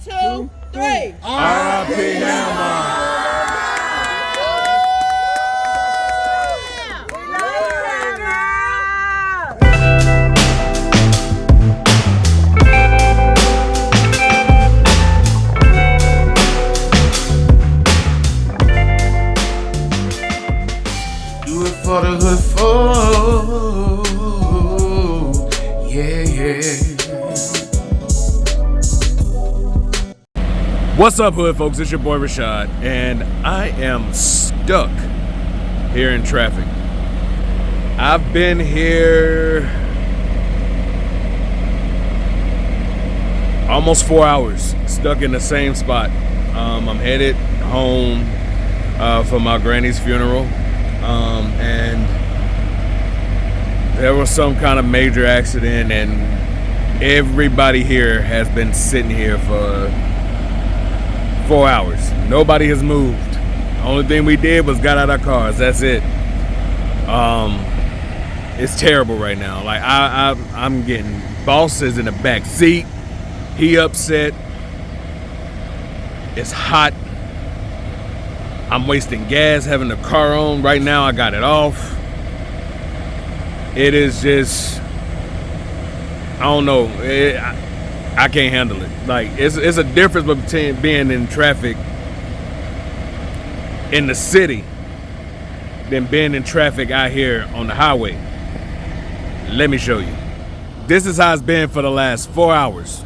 2, 3. R.I.P. Hammer. Do it for the hood folk. Yeah, yeah. What's up, hood folks? It's your boy Rashad, and I am stuck here in traffic. I've been here almost 4 hours, stuck in the same spot. I'm headed home for my granny's funeral, and there was some kind of major accident, and everybody here has been sitting here for 4 hours. Nobody has moved. The only thing we did was got out our cars. That's it. It's terrible right now. Like I'm getting bosses in the back seat. He upset. It's hot. I'm wasting gas having the car on. Right now I got it off. It is just, I don't know. I can't handle it. Like it's a difference between being in traffic in the city than being in traffic out here on the highway. Let me show you. This is how it's been for the last 4 hours.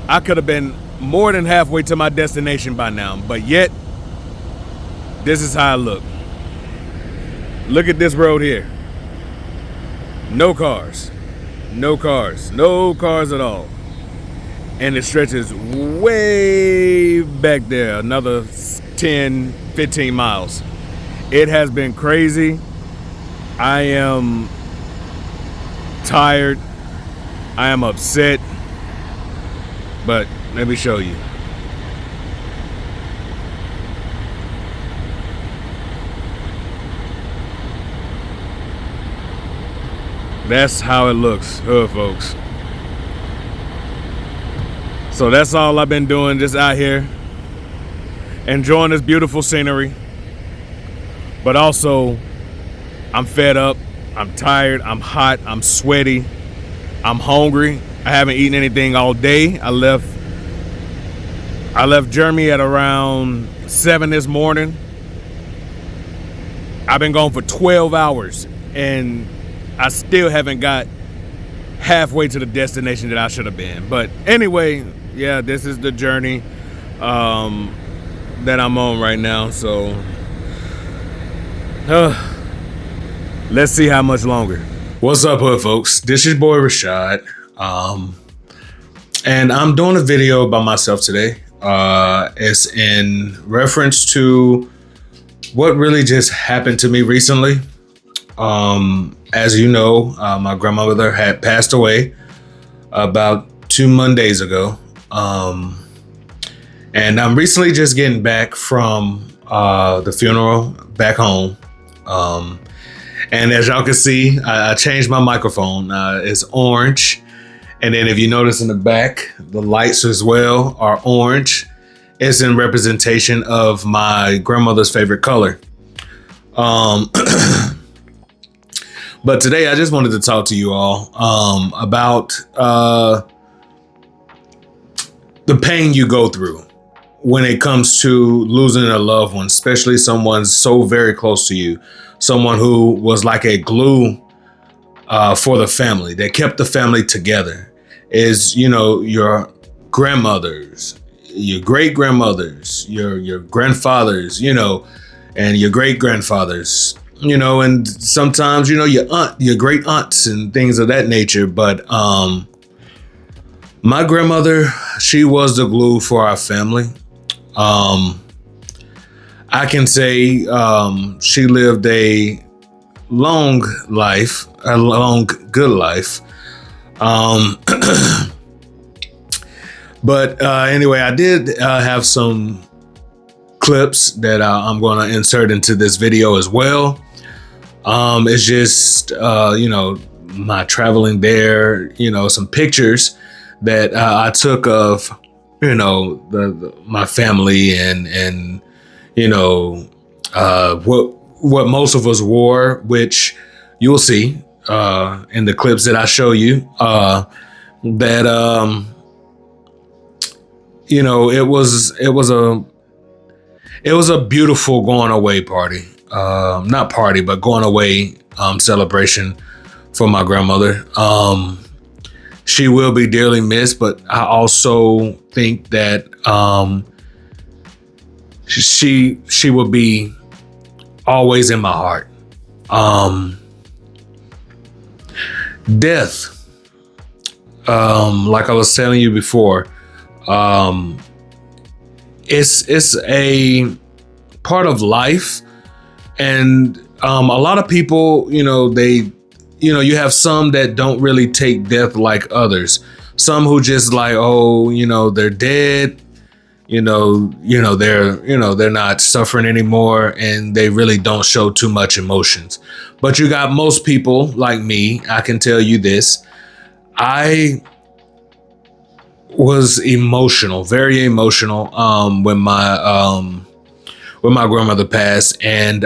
I could have been more than halfway to my destination by now, but yet this is how I look. Look at this road here. No cars. No cars. No cars at all. And it stretches way back there, another 10, 15 miles. It has been crazy. I am tired. I am upset. But let me show you. That's how it looks, hood folks. So that's all I've been doing, just out here enjoying this beautiful scenery. But also, I'm fed up, I'm tired, I'm hot, I'm sweaty, I'm hungry. I haven't eaten anything all day. I left Jeremy at around 7 this morning. I've been gone for 12 hours and I still haven't got halfway to the destination that I should have been. But anyway, yeah, this is the journey that I'm on right now. So let's see how much longer. What's up, hood folks? This is your boy Rashad. And I'm doing a video by myself today. It's in reference to what really just happened to me recently. As you know, my grandmother had passed away about 2 Mondays ago. And I'm recently just getting back from the funeral back home. And as y'all can see, I changed my microphone. It's orange. And then if you notice in the back, the lights as well are orange. It's in representation of my grandmother's favorite color. But today I just wanted to talk to you all about the pain you go through when it comes to losing a loved one, especially someone so very close to you, someone who was like a glue for the family, that kept the family together. Is, you know, your grandmothers, your great grandmothers, your grandfathers, you know, and your great grandfathers, you know, and sometimes, you know, your great aunts and things of that nature. But my grandmother, she was the glue for our family. I can say she lived a long life, a long, good life. But anyway, I did have some clips that I'm going to insert into this video as well. It's just, you know, my traveling there, you know, some pictures that I took of my family and what most of us wore, which you'll see in the clips that I show you, that it was a beautiful going away party. Not party, but going away celebration for my grandmother. She will be dearly missed, but I also think that she will be always in my heart. Death, like I was telling you before, it's a part of life, and a lot of people, you have some that don't really take death like others. Some who just like, they're dead. They're not suffering anymore, and they really don't show too much emotions. But you got most people like me. I can tell you this: I was emotional, very emotional, when my grandmother passed, and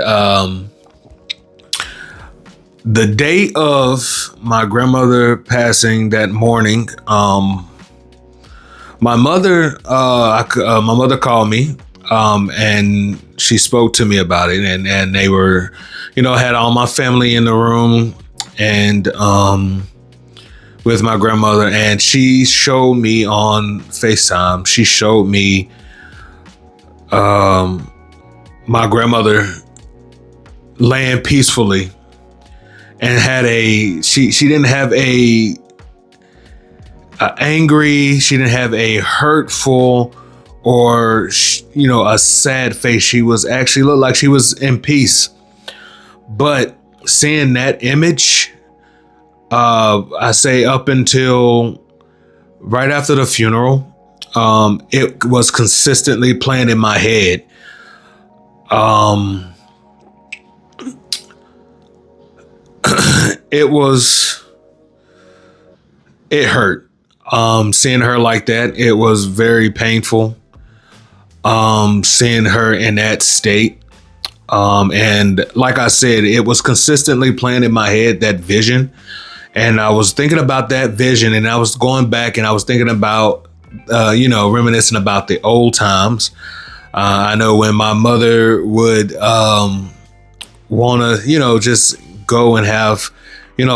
the day of my grandmother passing, that morning, my mother called me, and she spoke to me about it, and they were, had all my family in the room, and with my grandmother, and she showed me on FaceTime. She showed me my grandmother laying peacefully, and she didn't have a angry, she didn't have a hurtful or a sad face. She was actually looked like she was in peace. But seeing that image, I say up until right after the funeral, it was consistently playing in my head. It hurt. Seeing her like that, it was very painful. Seeing her in that state. And like I said, it was consistently playing in my head, that vision. And I was thinking about that vision, and I was going back and I was thinking about, reminiscing about the old times. I know when my mother would want to, just go and have,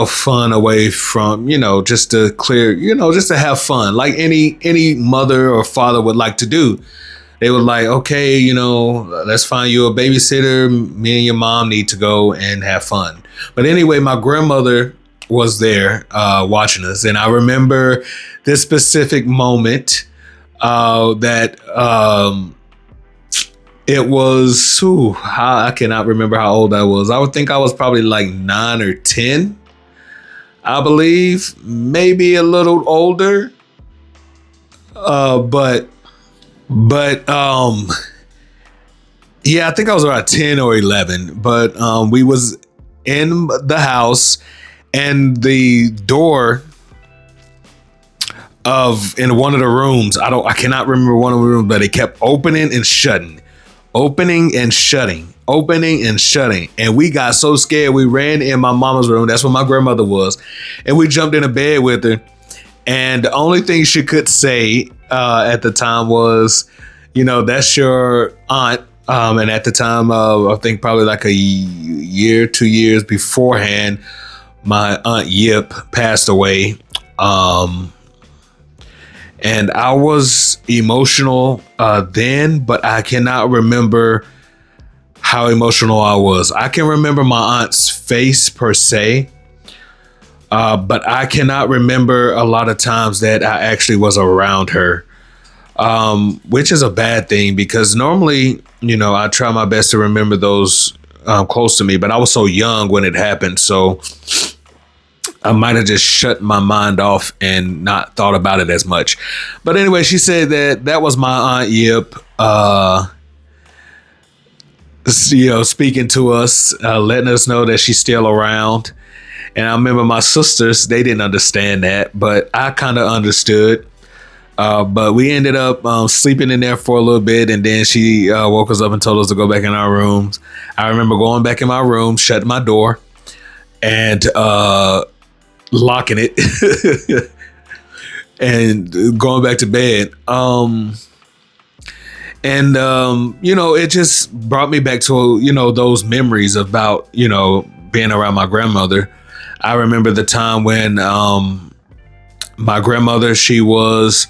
fun away from, just to clear, just to have fun, like any mother or father would like to do. They were like, okay, let's find you a babysitter. Me and your mom need to go and have fun. But anyway, my grandmother was there watching us. And I remember this specific moment that it was, I cannot remember how old I was. I would think I was probably like 9 or 10, I believe, maybe a little older. But yeah, I think I was around 10 or 11, but we was in the house, and the door in one of the rooms, I cannot remember one of the rooms, but it kept opening and shutting. And we got so scared, we ran in my mama's room. That's where my grandmother was. And we jumped in a bed with her. And the only thing she could say at the time was, that's your aunt. And at the time, I think probably like a year, 2 years beforehand, my aunt Yip passed away. And I was emotional then, but I cannot remember how emotional I was. I can remember my aunt's face per se, but I cannot remember a lot of times that I actually was around her, which is a bad thing, because normally, I try my best to remember those close to me, but I was so young when it happened. So I might have just shut my mind off and not thought about it as much. But anyway, she said that was my Aunt Yip, speaking to us, letting us know that she's still around. And I remember my sisters, they didn't understand that, but I kind of understood. But we ended up sleeping in there for a little bit, and then she woke us up and told us to go back in our rooms. I remember going back in my room, shutting my door, and locking it, and going back to bed. It just brought me back to, those memories about, being around my grandmother. I remember the time when my grandmother, she was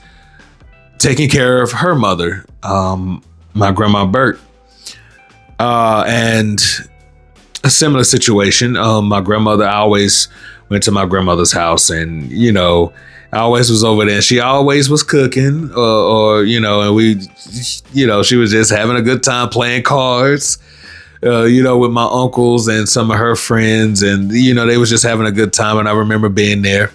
taking care of her mother, my grandma Bert. And a similar situation. My grandmother, I always went to my grandmother's house, and, I always was over there. She always was cooking, and we, she was just having a good time playing cards, with my uncles and some of her friends. And, they was just having a good time. And I remember being there.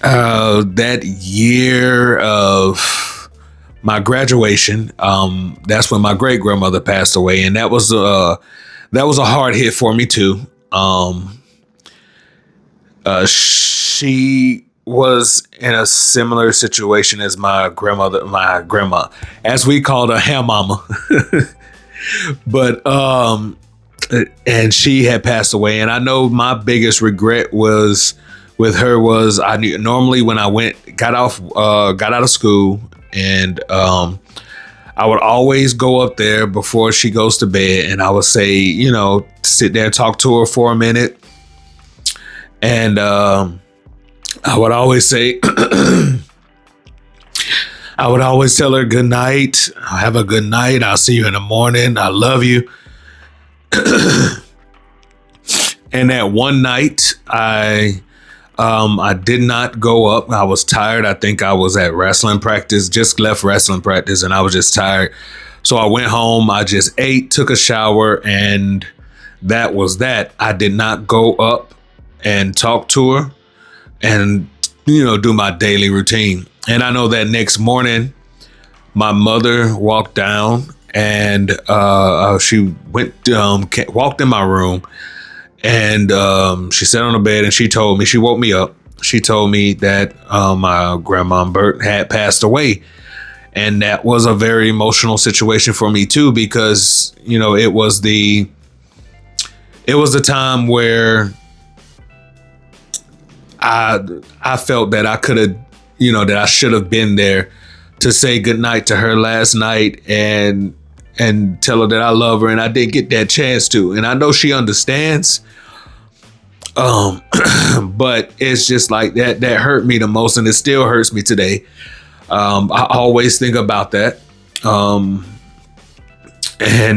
That year of my graduation, that's when my great grandmother passed away. And that was a hard hit for me too. She was in a similar situation as my grandma, as we called her, Hair Mama. But and she had passed away. And I know my biggest regret was with her was I knew normally when I got out of school, and I would always go up there before she goes to bed, and I would say, sit there, talk to her for a minute. And I would always say, I would always tell her good night. Have a good night. I'll see you in the morning. I love you. And that one night, I did not go up. I was tired. I think I was at wrestling practice, just left wrestling practice, and I was just tired. So I went home. I just ate, took a shower, and that was that. I did not go up and talk to her and, do my daily routine. And I know that next morning, my mother walked down, and she walked in my room, and she sat on the bed, and she woke me up. She told me that my grandma Bert had passed away. And that was a very emotional situation for me too, because, it was the time where I felt that I could have, that I should have been there to say goodnight to her last night and tell her that I love her, and I didn't get that chance to. And I know she understands. But it's just like that hurt me the most, and it still hurts me today. I always think about that. And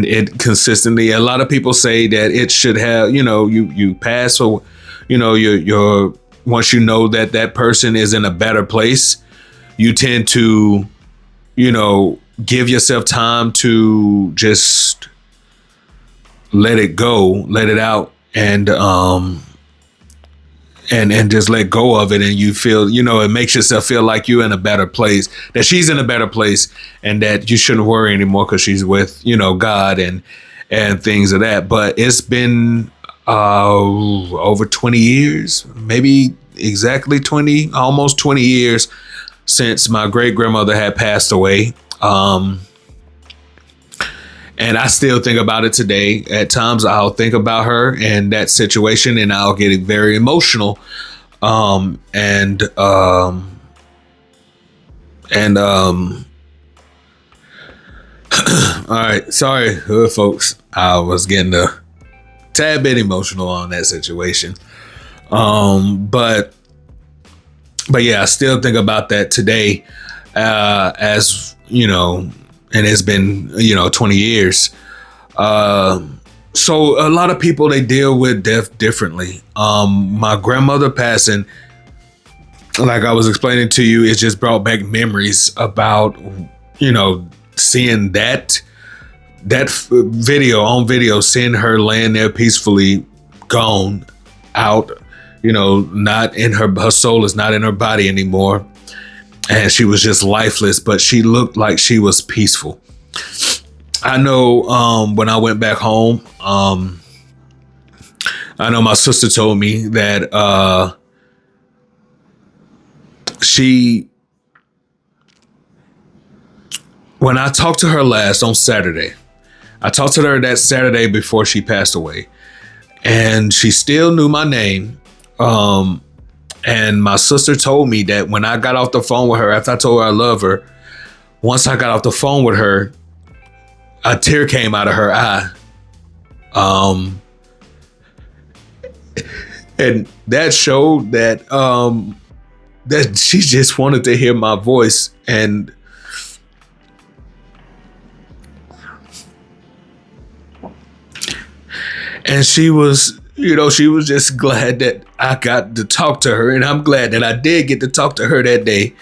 it consistently, a lot of people say that it should have, you pass, or, your once you know that person is in a better place, you tend to, give yourself time to just let it go, let it out, and just let go of it. And you feel, it makes yourself feel like you're in a better place, that she's in a better place, and that you shouldn't worry anymore because she's with, God and things of that. But it's been over 20 years, maybe exactly 20, almost 20 years since my great grandmother had passed away. And I still think about it today. At times I'll think about her and that situation, and I'll get very emotional. All right. Sorry, folks. I was getting a tad bit emotional on that situation. But yeah, I still think about that today, as, and it's been, 20 years. So a lot of people, they deal with death differently. My grandmother passing, like I was explaining to you, it just brought back memories about, seeing that video, seeing her laying there peacefully, gone out, not in her soul is not in her body anymore. And she was just lifeless, but she looked like she was peaceful. I know when I went back home, I know my sister told me that she, when I talked to her last on Saturday, I talked to her that Saturday before she passed away, and she still knew my name. And my sister told me that when I got off the phone with her, after I told her I love her, once I got off the phone with her, a tear came out of her eye. And that showed that that she just wanted to hear my voice, and she was, she was just glad that I got to talk to her, and I'm glad that I did get to talk to her that day,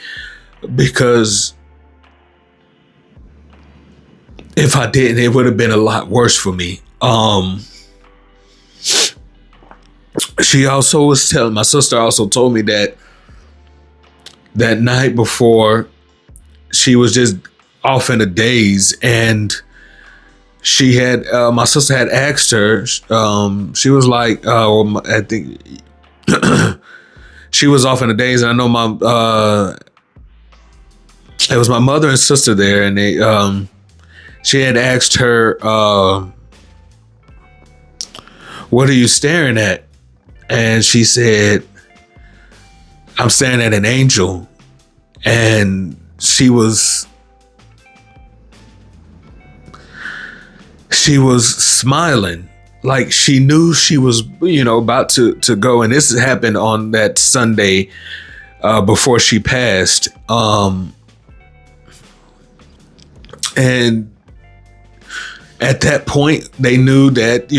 because if I didn't, it would have been a lot worse for me. She also was telling, my sister also told me that that night before, she was just off in a daze, and she had, my sister had asked her, she was like, I think she was off in a daze, and I know it was my mother and sister there, and they, she had asked her, what are you staring at? And she said, I'm staring at an angel. And she was smiling, like she knew she was, about to go. And this happened on that Sunday before she passed. And at that point, they knew that,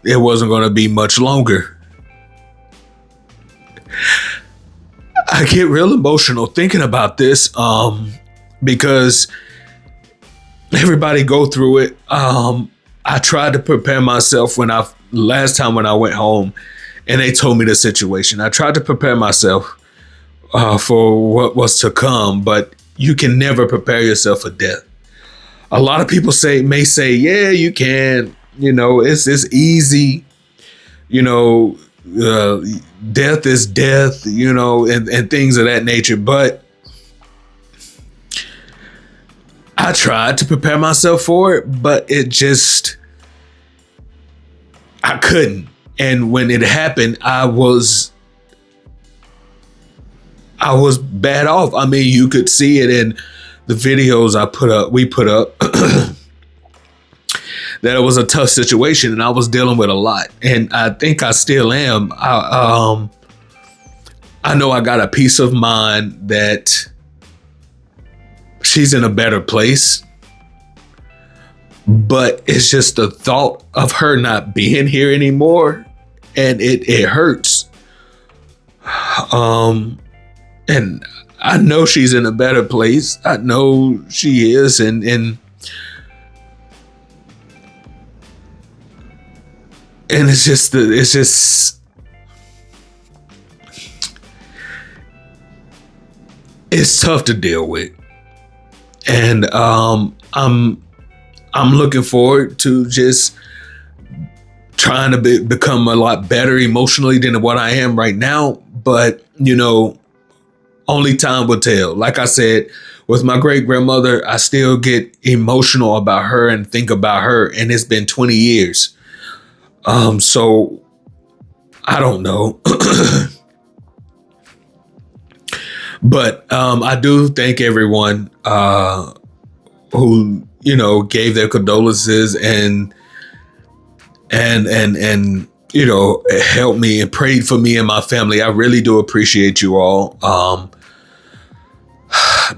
it wasn't going to be much longer. I get real emotional thinking about this, because everybody go through it. I tried to prepare myself last time when I went home and they told me the situation. I tried to prepare myself for what was to come, but you can never prepare yourself for death. A lot of people may say, yeah, you can, it's easy, death is death, and things of that nature. But I tried to prepare myself for it, but I couldn't. And when it happened, I was bad off. I mean, you could see it in the videos we put up, that it was a tough situation and I was dealing with a lot. And I think I still am. I know I got a peace of mind that she's in a better place. But it's just the thought of her not being here anymore. And it hurts. And I know she's in a better place. I know she is. And it's tough to deal with. And I'm looking forward to just trying to become a lot better emotionally than what I am right now. But, only time will tell. Like I said, with my great grandmother, I still get emotional about her and think about her. And it's been 20 years. So I don't know. But I do thank everyone who, gave their condolences and helped me and prayed for me and my family. I really do appreciate you all.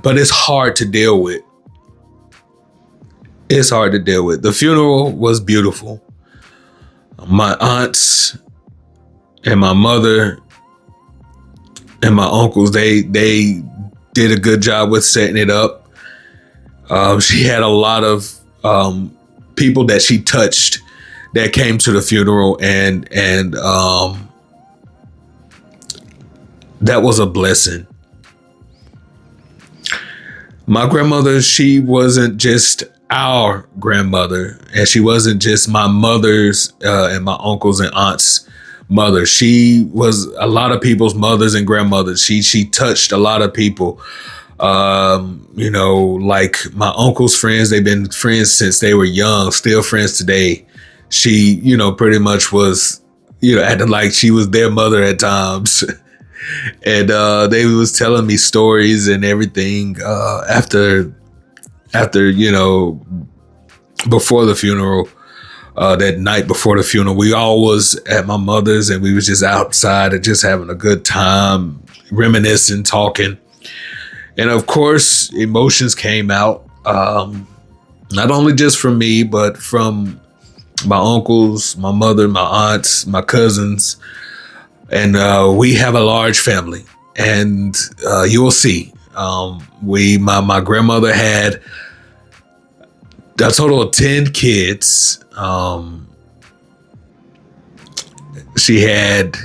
But it's hard to deal with. It's hard to deal with. The funeral was beautiful. My aunts and my mother and my uncles, they did a good job with setting it up. She had a lot of people that she touched that came to the funeral, and that was a blessing. My grandmother, she wasn't just our grandmother, and she wasn't just my mother's and my uncles and aunts mother. She was a lot of people's mothers and grandmothers. She touched a lot of people. Like my uncle's friends, they've been friends since they were young, still friends today. She, pretty much was, acting like she was their mother at times. And they was telling me stories and everything after before the funeral. That night before the funeral, we all was at my mother's, and we was just outside and just having a good time, reminiscing, talking. And of course, emotions came out, not only just from me, but from my uncles, my mother, my aunts, my cousins. And we have a large family, and you will see. My grandmother had a total of 10 kids. She had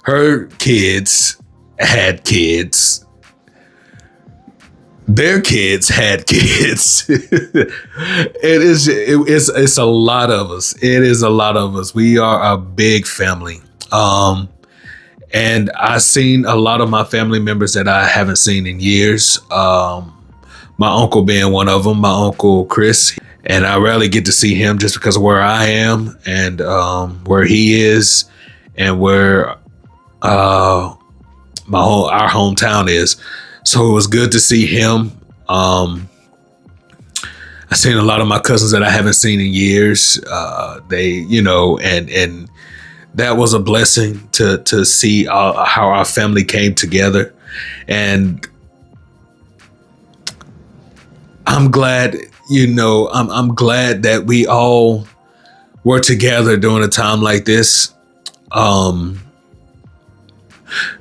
her kids had kids. Their kids had kids. It's a lot of us. It is a lot of us. We are a big family. And I've seen a lot of my family members that I haven't seen in years. My uncle being one of them, my uncle Chris. And I rarely get to see him just because of where I am and where he is and where our hometown is. So it was good to see him. I seen a lot of my cousins that I haven't seen in years. And that was a blessing to see how our family came together. And I'm glad, I'm glad that we all were together during a time like this.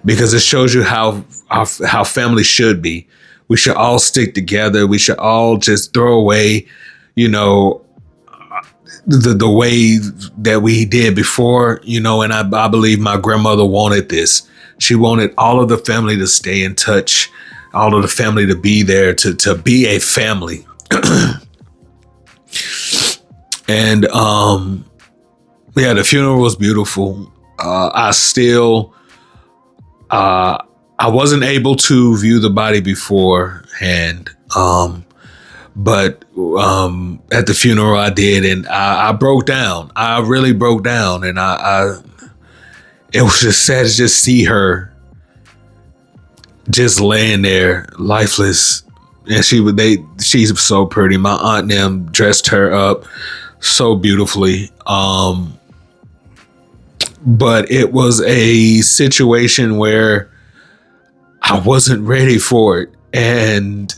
Because it shows you how family should be. We should all stick together. We should all just throw away, the way that we did before, and I believe my grandmother wanted this. She wanted all of the family to stay in touch, all of the family to be there, to be a family. And the funeral was beautiful. I wasn't able to view the body beforehand, but at the funeral I did, and I broke down. I really broke down, and it was just sad to just see her just laying there, lifeless. And she's so pretty. My aunt and them dressed her up so beautifully. But it was a situation where I wasn't ready for it, and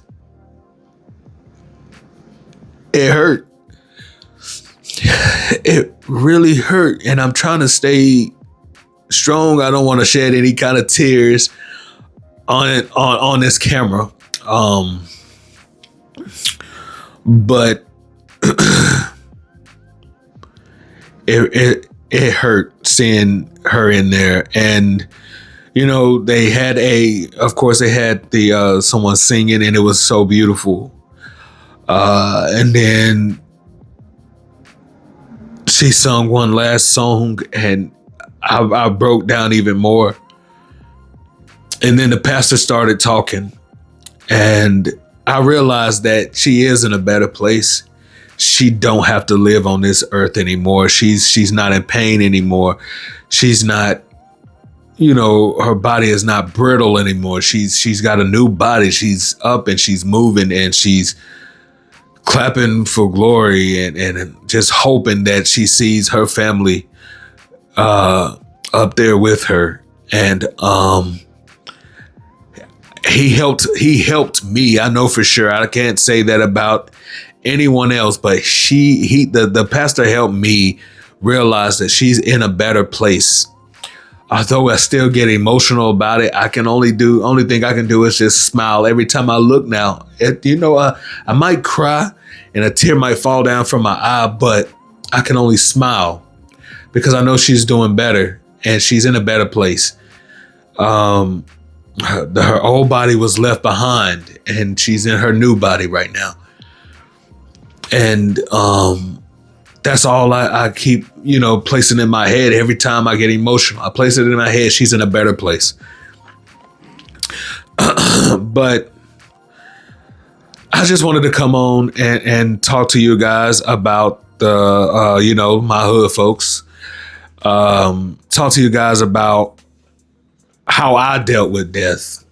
it hurt. It really hurt, and I'm trying to stay strong. I don't want to shed any kind of tears on this camera. But it hurt seeing her in there. And they had the someone singing, and it was so beautiful. And then she sung one last song, and I broke down even more. And then the pastor started talking, and I realized that she is in a better place. She don't have to live on this earth anymore. She's not in pain anymore. She's not, her body is not brittle anymore. She's got a new body. She's up and she's moving, and she's clapping for glory and just hoping that she sees her family up there with her. And he helped me. I know for sure. I can't say that about anyone else, but the pastor helped me realize that she's in a better place. Although I still get emotional about it, only thing I can do is just smile every time I look now. I might cry and a tear might fall down from my eye, but I can only smile because I know she's doing better and she's in a better place. Her old body was left behind, and she's in her new body right now. And that's all I keep, placing in my head every time I get emotional. I place it in my head. She's in a better place. But I just wanted to come on and talk to you guys about my hood folks. Talk to you guys about how I dealt with death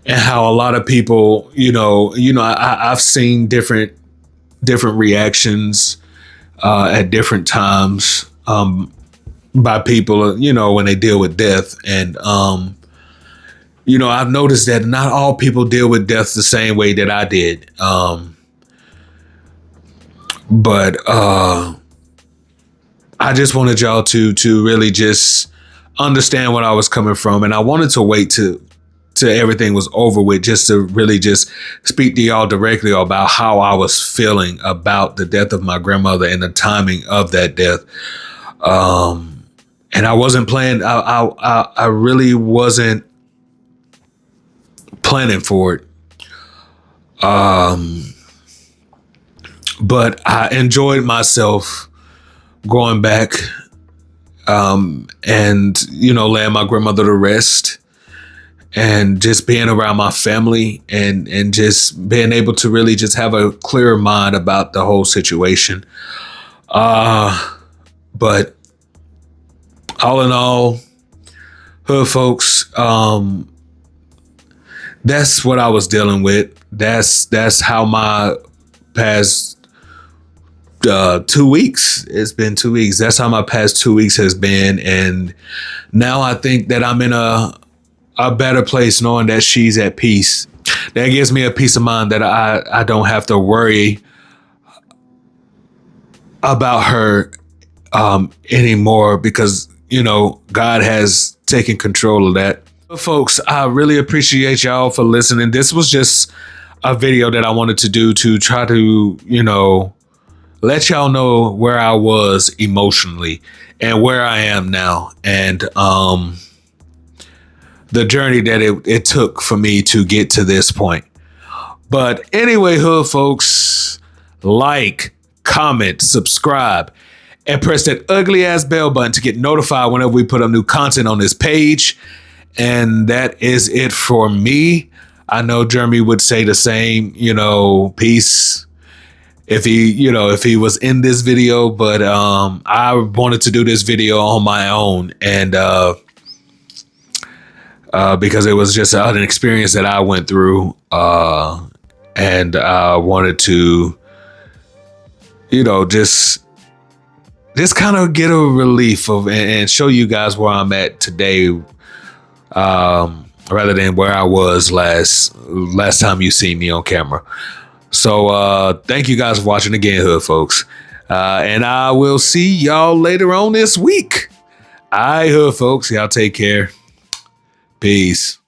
and how a lot of people, I've seen different reactions at different times by people, when they deal with death. And, I've noticed that not all people deal with death the same way that I did. But I just wanted y'all to really just understand where I was coming from. And I wanted to wait till everything was over with, just to really just speak to y'all directly about how I was feeling about the death of my grandmother and the timing of that death. And I wasn't planning. I really wasn't planning for it. But I enjoyed myself going back and laying my grandmother to rest and just being around my family and just being able to really just have a clearer mind about the whole situation. But all in all, hood folks, that's what I was dealing with. That's how my past 2 weeks. It's been 2 weeks. That's how my past 2 weeks has been. And now I think that I'm in a better place knowing that she's at peace. That gives me a peace of mind that I don't have to worry about her anymore, because, God has taken control of that. But folks, I really appreciate y'all for listening. This was just a video that I wanted to do to try to, let y'all know where I was emotionally and where I am now, and the journey that it took for me to get to this point. But anyway, hood folks, like, comment, subscribe, and press that ugly ass bell button to get notified whenever we put up new content on this page. And that is it for me. I know Jeremy would say the same, peace, if he was in this video, but I wanted to do this video on my own, and because it was just an experience that I went through, and I wanted to, just kind of get a relief of and show you guys where I'm at today, rather than where I was last time you seen me on camera. So thank you guys for watching again, hood folks. And I will see y'all later on this week. All right, hood folks, y'all take care. Peace.